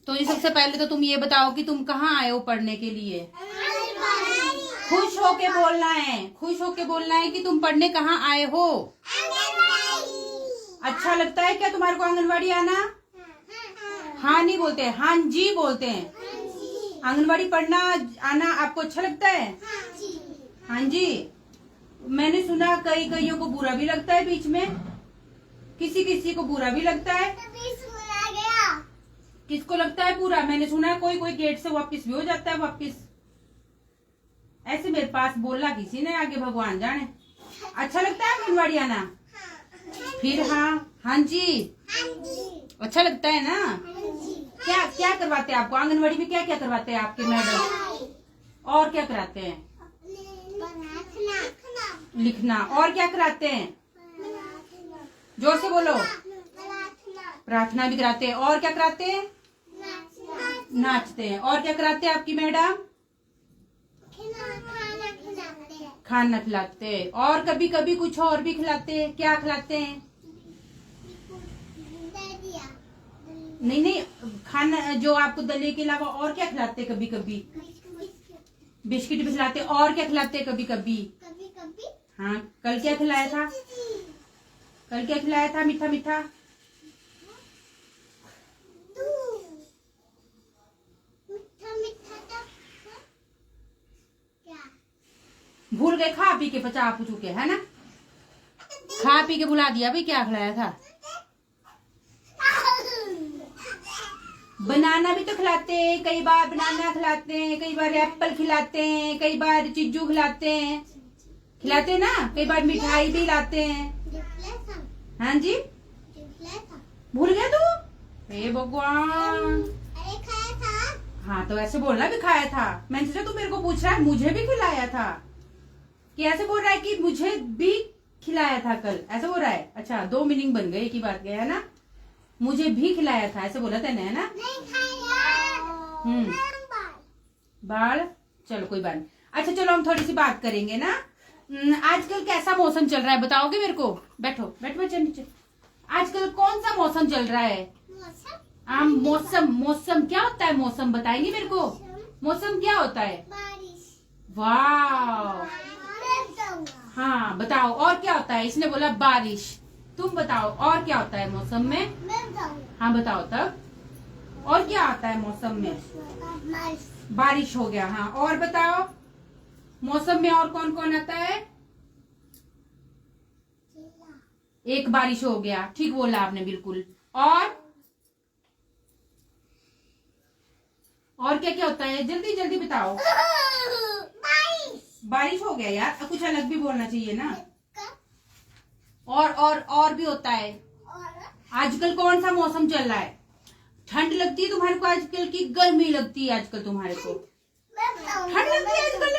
तो ये सबसे पहले तो तुम ये बताओ कि तुम कहाँ आए हो पढ़ने के लिए। खुश होके बोलना है, खुश होके बोलना है कि तुम पढ़ने कहाँ आए हो। अच्छा लगता है क्या तुम्हारे को आंगनवाड़ी आना? हाँ नहीं बोलते हैं, हाँ जी बोलते हैं। आंगनवाड़ी पढ़ना आना आपको अच्छा लगता है? हाँ जी। मैंने सुना कई कईयों को बुरा भी लगता है बीच में, किसी किसी को बुरा भी लगता है। किसको लगता है पूरा? मैंने सुना है कोई कोई गेट से वापस भी हो जाता है वापस। ऐसे मेरे पास बोला किसी ने, आगे भगवान जाने। अच्छा लगता है आंगनवाड़ी आना? फिर हाँ जी अच्छा लगता है ना। क्या क्या करवाते हैं आपको आंगनवाड़ी में? क्या क्या करवाते हैं आपके मैडम? और क्या कराते हैं? लिखना। और क्या कराते हैं? जोर से बोलो। प्रार्थना भी कराते हैं। और क्या कराते हैं? नाचते हैं। और क्या कराते हैं आपकी मैडम? खाना खिलाते हैं। और कभी कभी कुछ और भी खिलाते हैं। क्या खिलाते हैं? नहीं नहीं, खाना जो आपको दलिया के अलावा और क्या खिलाते हैं? कभी कभी बिस्किट भी खिलाते हैं। और क्या खिलाते हैं कभी कभी? हाँ, कल क्या खिलाया था? कल क्या खिलाया था मीठा मीठा? भूल गए? खा पी के पचा पूछू के, है ना? खा पी के भुला दिया भाई। क्या खिलाया था? बनाना भी तो खिलाते हैं, कई बार बनाना खिलाते हैं, कई बार एप्पल खिलाते हैं, कई बार चिज्जू खिलाते हैं। खिलाते हैं ना? कई बार मिठाई भी लाते हैं। हाँ जी, भूल गया तू? हे भगवान। हाँ तो ऐसे बोलना भी खाया था। मैंने सोचा तू मेरे को पूछ रहा है मुझे भी खिलाया था, कि ऐसे बोल रहा है कि मुझे भी खिलाया था कल, ऐसे बोल रहा है। अच्छा, दो मीनिंग बन गए एक ही बात के, है ना? मुझे भी खिलाया था ऐसे बोला था ना, है ना? बाल। चलो कोई बात नहीं। अच्छा चलो हम थोड़ी सी बात करेंगे ना। आजकल कैसा मौसम चल रहा है बताओगे मेरे को? बैठो बैठो बच्चे नीचे। आजकल कौन सा मौसम चल रहा है? मौसम। मौसम क्या होता है? मौसम बताएंगे मेरे को? मौसम क्या होता है? वाह। हाँ बताओ और क्या होता है? इसने बोला बारिश। तुम बताओ और क्या होता है मौसम में? हाँ बताओ तब। और क्या आता है मौसम में? बारिश हो गया। हाँ और बताओ मौसम में और कौन कौन आता है? एक बारिश हो गया, ठीक बोला आपने बिल्कुल। और क्या क्या होता है? जल्दी जल्दी बताओ। बारिश हो गया यार, कुछ अलग भी बोलना चाहिए ना। और भी होता है। आजकल कौन सा मौसम चल रहा है? ठंड लगती है तुम्हारे को आजकल की गर्मी लगती है आजकल तुम्हारे को? ठंड लगती है आजकल।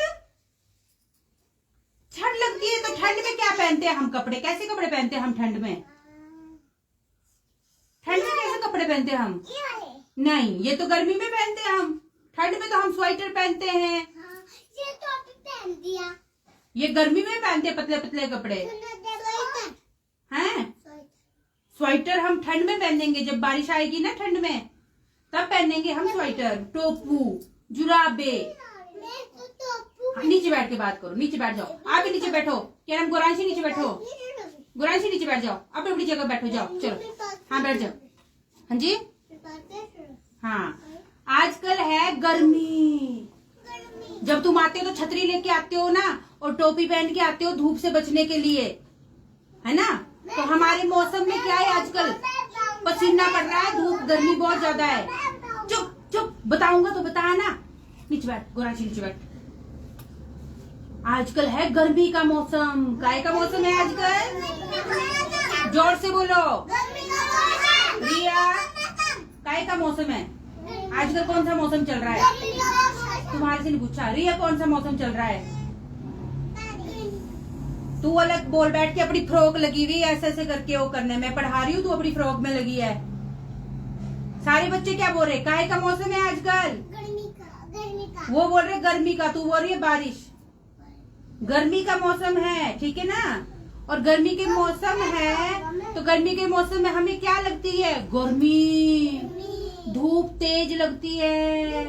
ठंड लगती है तो ठंड में क्या पहनते हैं हम कपड़े? कैसे कपड़े पहनते हैं हम ठंड में? ठंड में कैसे कपड़े पहनते हैं हम? नहीं, ये तो गर्मी में पहनते हैं हम। ठंड में तो हम स्वेटर पहनते हैं। ये तो अभी पहन दिया। ये गर्मी में पहनते हैं पतले पतले कपड़े हैं। स्वेटर हम ठंड में पहनेंगे, जब बारिश आएगी ना ठंड में तब पहनेंगे हम स्वेटर, टोपू, जुराबे। नीचे बैठ के बात करो, नीचे बैठ जाओ। आप भी नीचे बैठो। क्या नाम? गोरांशी नीचे बैठो। गोरांशी नीचे बैठ जाओ, अपनी अपनी जगह बैठो जाओ। चलो हाँ बैठ जाओ। हाँ जी हाँ। आजकल है गर्मी। जब तुम आते हो तो छतरी लेके आते हो ना, और टोपी पहन के आते हो धूप से बचने के लिए, है ना? तो हमारे मौसम में क्या है आजकल? पसीना पड़ रहा है, धूप गर्मी बहुत ज्यादा है। चुप चुप, बताऊंगा तो बता ना। नीचे बैठ गोरांशी, नीचे बैठ। आजकल है गर्मी का मौसम। काय का मौसम है आजकल? जोर से बोलो रिया। काय का मौसम है आजकल? कौन सा मौसम चल रहा है? तुम्हारे से नहीं पूछा। रिया कौन सा मौसम चल रहा है? तू अलग बोल बैठ के, अपनी फ्रॉक लगी हुई ऐसे ऐसे करके वो करने में पढ़ा रही हूँ, तू अपनी फ्रॉक में लगी है। सारे बच्चे क्या बोल रहे? काय का मौसम है आजकल? गर्मी का। वो बोल रहे गर्मी का, तू बोल रही है बारिश। गर्मी का मौसम है, ठीक है ना? और गर्मी के मौसम है तो गर्मी के मौसम में हमें क्या लगती है? गर्मी। धूप तेज लगती है,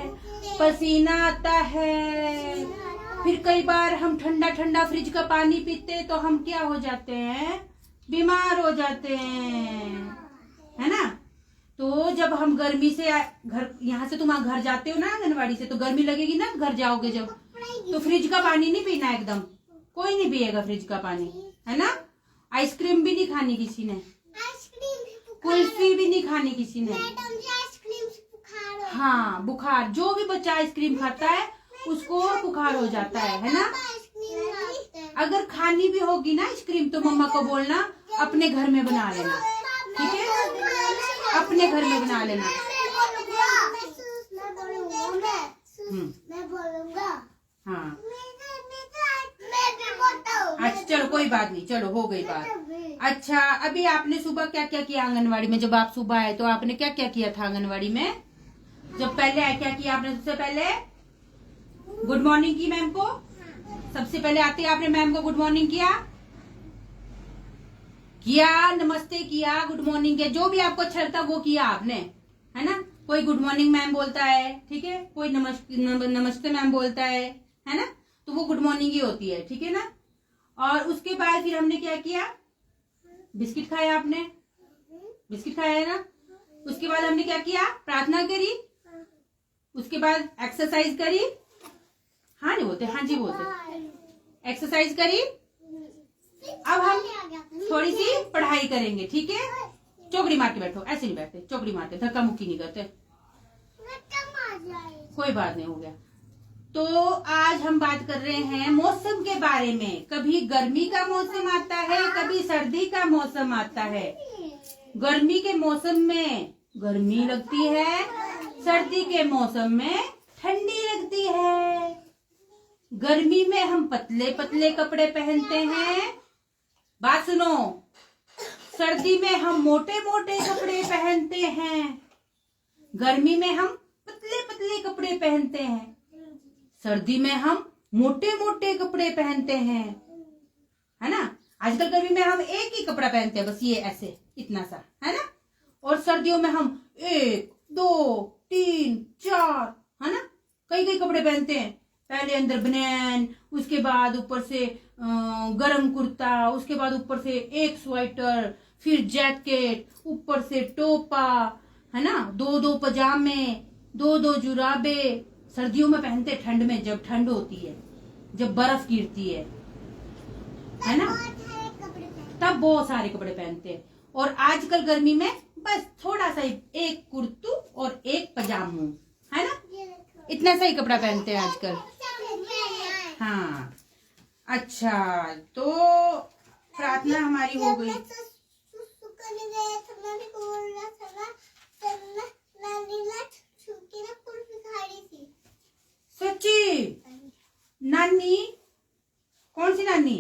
पसीना आता है। फिर कई बार हम ठंडा ठंडा फ्रिज का पानी पीते तो हम क्या हो जाते हैं, बीमार हो जाते हैं, है ना। तो जब हम गर्मी से घर, यहाँ से तुम घर जाते हो ना आंगनवाड़ी से, तो गर्मी लगेगी ना घर जाओगे जब, तो फ्रिज का पानी नहीं पीना एकदम, कोई नहीं पिएगा फ्रिज का पानी, है ना। आइसक्रीम भी नहीं खानी किसी ने, कुल्फी भी नहीं खानी किसी ने। हाँ, बुखार, जो भी बच्चा आइसक्रीम खाता है उसको बुखार हो जाता है ना। अगर खानी भी होगी ना आइसक्रीम तो मम्मा को बोलना अपने घर में बना लेना, ठीक है, अपने घर में बना लेना। मैं बोलूंगा। हाँ, अच्छा चलो कोई बात नहीं, चलो हो गई बात। अच्छा, अभी आपने सुबह क्या क्या किया आंगनवाड़ी में? जब आप सुबह आए तो आपने क्या क्या किया था आंगनवाड़ी में? जब पहले आए क्या किया आपने? सबसे पहले गुड मॉर्निंग की मैम को, सबसे पहले आते आपने मैम को गुड मॉर्निंग किया, नमस्ते किया, गुड मॉर्निंग किया, जो भी आपको अच्छा लगता वो किया आपने, है ना। कोई गुड मॉर्निंग मैम बोलता है, ठीक है, कोई नमस्ते मैम बोलता है ना, तो वो गुड मॉर्निंग ही होती है, ठीक है ना। और उसके बाद फिर हमने क्या किया, बिस्किट खाया, आपने बिस्किट खाया है ना। उसके बाद हमने क्या किया, प्रार्थना करी, उसके बाद एक्सरसाइज करी, हाँ नहीं बोलते, हाँ जी बोलते, एक्सरसाइज करी। अब हम थोड़ी सी पढ़ाई करेंगे, ठीक है। चौकड़ी मार के बैठो, ऐसे नहीं बैठते, चौकड़ी मारते, धक्का मुक्की नहीं करते, कोई बात नहीं, हो गया। तो आज हम बात कर रहे हैं मौसम के बारे में। कभी गर्मी का मौसम आता है, कभी सर्दी का मौसम आता है। गर्मी के मौसम में गर्मी लगती है, सर्दी के मौसम में ठंडी लगती है। गर्मी में हम पतले पतले कपड़े पहनते हैं, बात सुनो। सर्दी में हम मोटे मोटे कपड़े पहनते हैं, गर्मी में हम पतले पतले कपड़े पहनते हैं, सर्दी में हम मोटे मोटे कपड़े पहनते हैं, है ना। आजकल गर्मी में हम एक ही कपड़ा पहनते हैं, बस ये ऐसे इतना सा, है ना। और सर्दियों में हम 1 2 3 4, है ना, कई कई कपड़े पहनते हैं। पहले अंदर बनियान, उसके बाद ऊपर से गरम कुर्ता, उसके बाद ऊपर से एक स्वेटर, फिर जैकेट, ऊपर से टोपा, है ना, 2 पजामे, 2 जुराबे। सर्दियों में पहनते ठंड में, जब ठंड होती है, जब बर्फ गिरती है ना, तब बहुत सारे कपड़े पहनते हैं। और आजकल गर्मी में बस थोड़ा सा एक कुर्तू और एक पजामू, है ना, इतना सा ही कपड़ा पहनते हैं आजकल। हाँ, अच्छा, तो प्रार्थना हमारी हो गई। सच्ची? नानी? कौन सी नानी?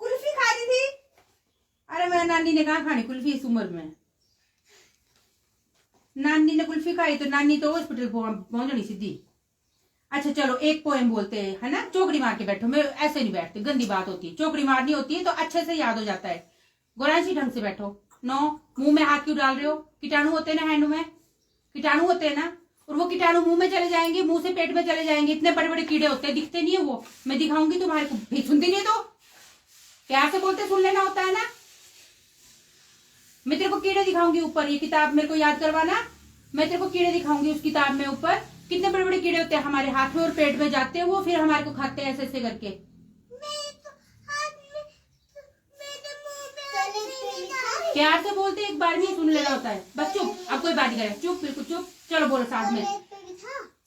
कुल्फी खा रही थी? अरे मैं, नानी ने कहा खानी कुल्फी इस उम्र में। नानी ने कुल्फी खाई तो नानी तो हॉस्पिटल पहुंचनी सीधी। अच्छा चलो, एक पोएम बोलते हैं, है ना। चौकड़ी मार के बैठो, मैं ऐसे नहीं बैठते, गंदी बात होती है। चौकड़ी मारनी होती है तो अच्छे से याद हो जाता है। गोरांशी ढंग से बैठो। नो, मुंह में हाथ क्यों डाल रहे हो? कीटाणु होते हैं ना हैंड में, कीटाणु होते हैं ना, और वो कीटाणु मुंह में चले जाएंगे, मुंह से पेट में चले जाएंगे। इतने बड़े बड़े कीड़े होते हैं, दिखते नहीं है वो। मैं दिखाऊंगी तुम्हारे को, भी सुनती नहीं तो प्यार से बोलते, सुन लेना होता है ना। मैं तेरे को कीड़े दिखाऊंगी ऊपर, ये किताब मेरे को याद करवाना। मैं तेरे को कीड़े दिखाऊंगी उस किताब में ऊपर, कितने बड़े बड़े कीड़े होते हैं हमारे हाथ में और पेट में जाते हैं वो, फिर हमारे को खाते हैं ऐसे ऐसे करके। प्यार से बोलते, एक बार भी सुन लेना होता है। बस चुप, अब कोई बात नहीं करे, चुप, बिल्कुल चुप। चलो बोलो साथ में,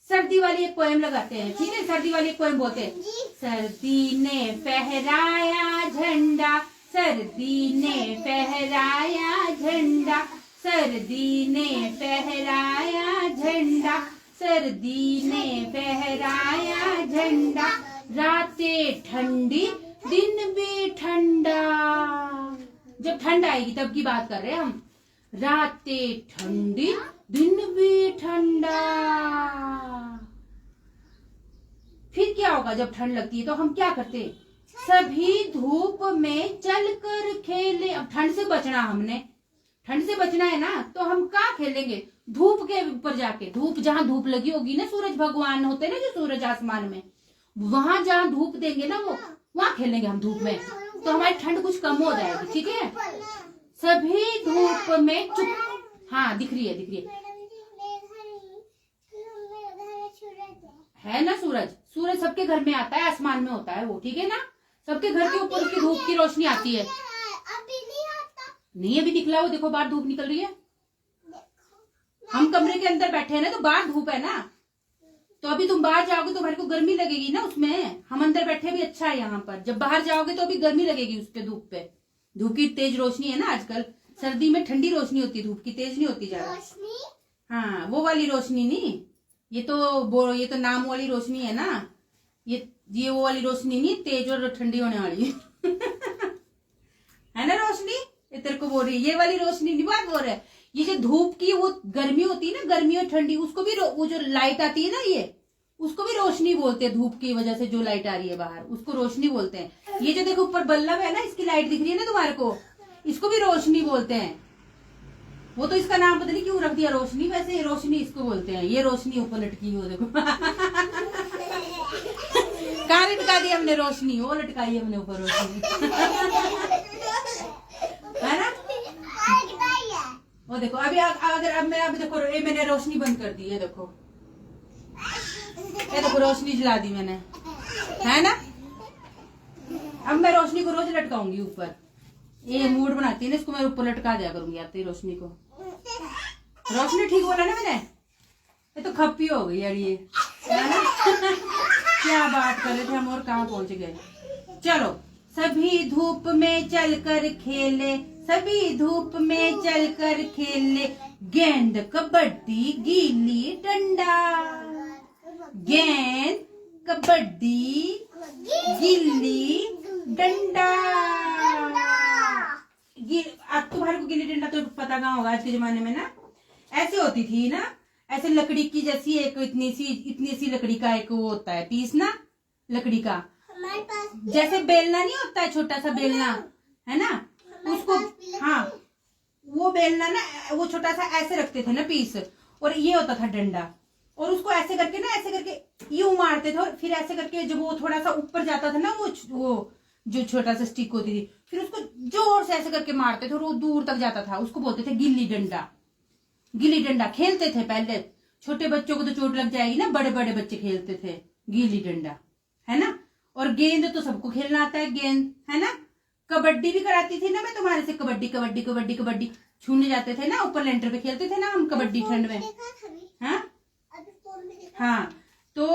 सर्दी वाली एक पोएम लगाते हैं, ठीक है। सर्दी वाली एक पोएम बोलते हैं। सर्दी ने फहराया झंडा, सर्दी ने फहराया झंडा, सर्दी ने फहराया झंडा, सर्दी ने फहराया झंडा, रातें ठंडी दिन भी ठंडा। जब ठंड आएगी तब की बात कर रहे हैं हम। रातें ठंडी दिन भी ठंडा। फिर क्या होगा जब ठंड लगती है तो हम क्या करते? सभी धूप में चलकर खेले। अब ठंड से बचना हमने, ठंड से बचना है ना, तो हम कहाँ खेलेंगे? धूप के ऊपर जाके, धूप जहाँ धूप लगी होगी ना, सूरज भगवान होते हैं ना जो सूरज आसमान में, वहां जहाँ धूप देंगे ना वो, वहां खेलेंगे हम धूप में, तो हमारी ठंड कुछ कम हो जाएगी। ठीक है, सभी धूप में चुप। हाँ दिख रही है, दिख रही है ना सूरज। सूरज सबके घर में आता है, आसमान में होता है वो। ठीक है ना, सबके घर के ऊपर उसकी धूप की रोशनी आती है। अभी नहीं आता। नहीं अभी दिखला, वो देखो बाहर धूप निकल रही है। हम कमरे के अंदर बैठे हैं ना, तो बाहर धूप है ना, तो अभी तुम बाहर जाओगे तो तुम्हारे को गर्मी लगेगी ना उसमें। हम अंदर बैठे भी अच्छा है यहाँ पर, जब बाहर जाओगे तो अभी गर्मी लगेगी उस पे, धूप पे। धूप की तेज रोशनी है ना आजकल, सर्दी में ठंडी रोशनी होती है, धूप की तेज नहीं होती ज्यादा। हाँ वो वाली रोशनी नहीं, ये तो नाम वाली रोशनी है ना, ये वो वाली रोशनी नहीं, तेज और ठंडी होने वाली है ना रोशनी। ये तेरे को बोल रही है, ये वाली रोशनी नहीं बात बोल रहा है। ये जो धूप की वो गर्मी होती है ना, गर्मी और ठंडी, उसको भी वो जो लाइट आती है ना, ये उसको भी रोशनी बोलते हैं। धूप की वजह से जो लाइट आ रही है बाहर, उसको रोशनी बोलते हैं। ये जो देखो ऊपर बल्लभ है ना, इसकी लाइट दिख रही है ना तुम्हारे को, इसको भी रोशनी बोलते हैं। वो तो इसका नाम पता नहीं क्यों रख दिया रोशनी, वैसे रोशनी इसको बोलते हैं। ये रोशनी ऊपर लटकी हो देखो कहाँ लटका दी हमने रोशनी, वो लटकाई हमने ऊपर रोशनी है ना। वो देखो अभी अगर अब मैं अभी देखो, ये मैंने रोशनी बंद कर दी है, देखो ये देखो रोशनी जला दी मैंने, है ना। अब मैं रोशनी को रोज लटकाऊंगी ऊपर, ये मूड बनाती है ना, इसको मैं ऊपर लटका दिया करूंगी आती रोशनी को। रोशनी ठीक बोला ना मैंने, ये तो खप्पी हो गई यार ये, है ना क्या बात कर रहे थे हम और कहाँ पहुंच गए। चलो, सभी धूप में चलकर खेले, सभी धूप में चलकर खेले, गेंद कबड्डी गिल्ली डंडा। गेंद कबड्डी गिल्ली डंडा। अब तुम्हारे को गिल्ली डंडा तो पता कहाँ होगा आज के जमाने में ना। ऐसे होती थी ना, ऐसे लकड़ी की जैसी एक इतनी सी लकड़ी का एक वो होता है पीस ना, लकड़ी का, जैसे बेलना नहीं होता है, छोटा सा बेलना है ना, उसको हाँ वो बेलना ना, वो छोटा सा ऐसे रखते थे ना पीस, और ये होता था डंडा, और उसको ऐसे करके ना, ऐसे करके यूं मारते थे, और फिर ऐसे करके जब वो थोड़ा सा ऊपर जाता था ना, वो जो छोटा सा स्टिक होती थी, फिर उसको जोर से ऐसे करके मारते थे और वो दूर तक जाता था, उसको बोलते थे गिल्ली डंडा। गिल्ली डंडा खेलते थे पहले। छोटे बच्चों को तो चोट लग जाएगी ना, बड़े बड़े बच्चे खेलते थे गिल्ली डंडा, है ना। और गेंद तो सबको खेलना आता है, गेंद, है ना। कबड्डी भी कराती थी ना मैं तुम्हारे से, कबड्डी कबड्डी कबड्डी कबड्डी, छूने जाते थे ना, ऊपर लेंटर पे खेलते थे ना हम कबड्डी ठंड में। हाँ तो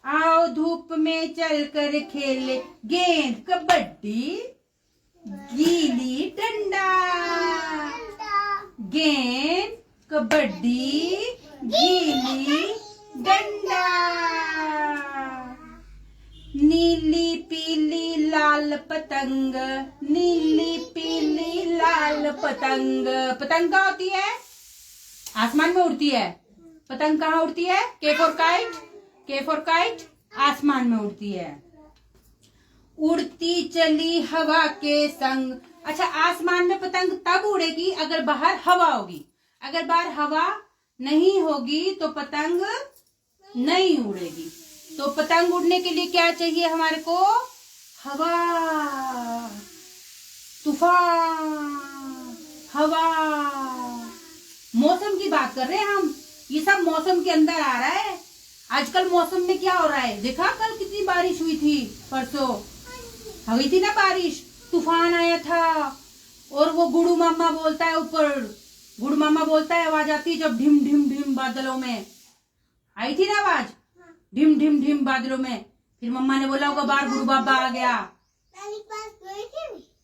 आओ धूप में चलकर खेले, गेंद कबड्डी गिल्ली डंडा। गेंद कबड्डी गिल्ली डंडा। नीली पीली लाल पतंग, नीली पीली लाल पतंग। पतंग कहाँ होती है? आसमान में उड़ती है। पतंग कहाँ उड़ती है? के फॉर काइट, के फॉर काइट, आसमान में उड़ती है। उड़ती चली हवा के संग। अच्छा, आसमान में पतंग तब उड़ेगी अगर बाहर हवा होगी, अगर बाहर हवा नहीं होगी तो पतंग नहीं उड़ेगी। तो पतंग उड़ने के लिए क्या चाहिए हमारे को? हवा, तूफान, हवा। मौसम की बात कर रहे हैं हम, ये सब मौसम के अंदर आ रहा है। आजकल मौसम में क्या हो रहा है देखा, कल कितनी बारिश हुई थी, परसों हुई थी ना बारिश, तूफान आया था। और वो गुड़ू मामा बोलता है ऊपर, गुड़ू मामा बोलता है, आवाज आती है जब ढिम ढिम ढिम बादलों में, आई थी ना आवाज, ढिम ढिम ढिम बादलों में। फिर मम्मा ने बोला होगा बाहर गुड़ू बाबा आ गया,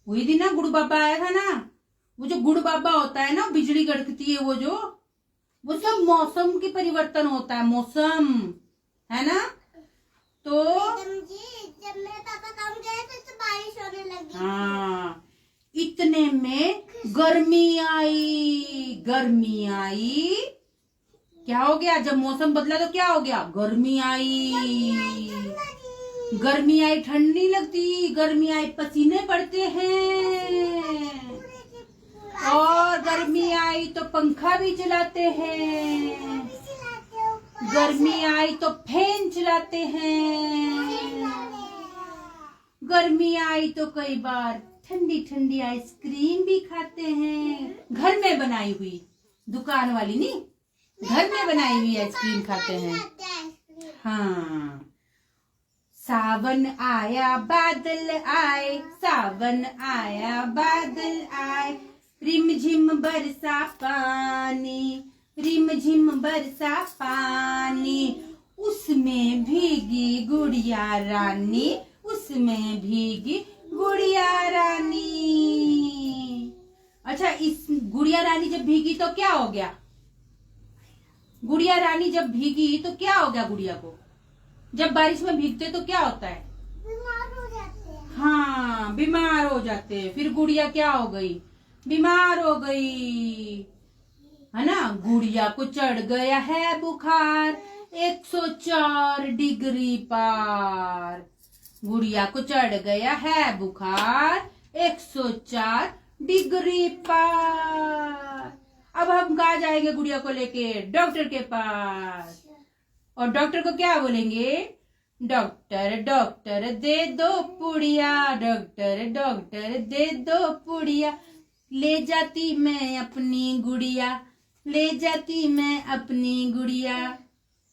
हुई थी ना, गुड़ू बाबा आया था ना। वो जो गुड़ू बाबा होता है ना, बिजली कड़कती है, वो सब मौसम की परिवर्तन होता है, मौसम, है ना। तो जब मेरे पापा काम गए तो बारिश होने लगी। हाँ, इतने में गर्मी आई, गर्मी आई। क्या हो गया जब मौसम बदला तो क्या हो गया? गर्मी आई, गर्मी आई, ठंड नहीं लगती, गर्मी आई, पसीने पड़ते हैं, और गर्मी आई तो पंखा भी चलाते हैं, गर्मी आई तो फैन चलाते हैं, गर्मी आई तो कई बार ठंडी ठंडी आइसक्रीम भी खाते हैं। घर में बनाई हुई, दुकान वाली नहीं, घर में बनाई हुई आइसक्रीम खाते हैं। हाँ, सावन आया बादल आए, सावन आया बादल आए, रिम झिम बरसा पानी, रिम झिम बरसा पानी, उसमें भीगी गुड़िया रानी, उसमें भीगी गुड़िया रानी। अच्छा, इस गुड़िया रानी जब भीगी तो क्या हो गया? गुड़िया रानी जब भीगी तो क्या हो गया गुड़िया को? जब बारिश में भीगते तो क्या होता है? बीमार हो जाते हैं। हाँ, बीमार हो जाते हैं। फिर गुड़िया क्या हो गई? बीमार हो गई, है ना। गुड़िया को चढ़ गया है बुखार 104 डिग्री पार, गुड़िया को चढ़ गया है बुखार 104 डिग्री पार। अब हम कहाँ जाएंगे गुड़िया को लेके? डॉक्टर के पास। और डॉक्टर को क्या बोलेंगे? डॉक्टर डॉक्टर दे दो पुड़िया, डॉक्टर डॉक्टर दे दो पुड़िया, ले जाती मैं अपनी गुड़िया, ले जाती मैं अपनी गुड़िया,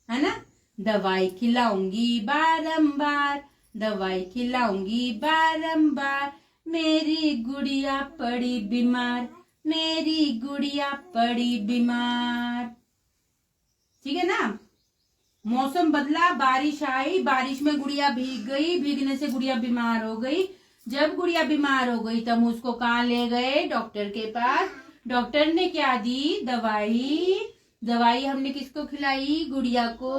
है ना। दवाई खिलाऊंगी बारंबार, दवाई खिलाऊंगी बारंबार, मेरी गुड़िया पड़ी बीमार, मेरी गुड़िया पड़ी बीमार। ठीक है ना। मौसम बदला, बारिश आई, बारिश में गुड़िया भीग गई, भीगने से गुड़िया बीमार हो गई। जब गुड़िया बीमार हो गई तब उसको कहाँ ले गए? डॉक्टर के पास। डॉक्टर ने क्या दी? दवाई। दवाई हमने किसको खिलाई? गुड़िया को,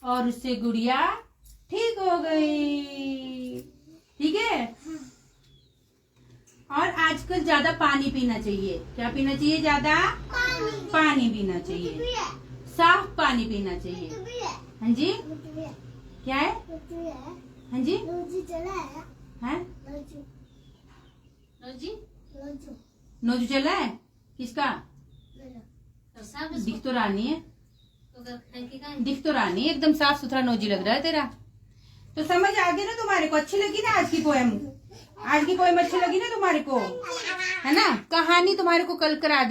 और उससे गुड़िया ठीक हो गई। ठीक है। और आजकल ज्यादा पानी पीना चाहिए। क्या पीना चाहिए? ज्यादा पानी पीना चाहिए, साफ पानी पीना चाहिए। हाँ जी, क्या है? हाँ जी, है नोजू चला है? किसका? दिख तो रानी है, दिख तो रानी है, एकदम साफ सुथरा नोजी लग रहा है तेरा। तो समझ आ गई ना तुम्हारे को? अच्छी लगी ना आज की पोएम? आज की पोएम अच्छी लगी ना तुम्हारे को? है ना। कहानी तुम्हारे को कल करा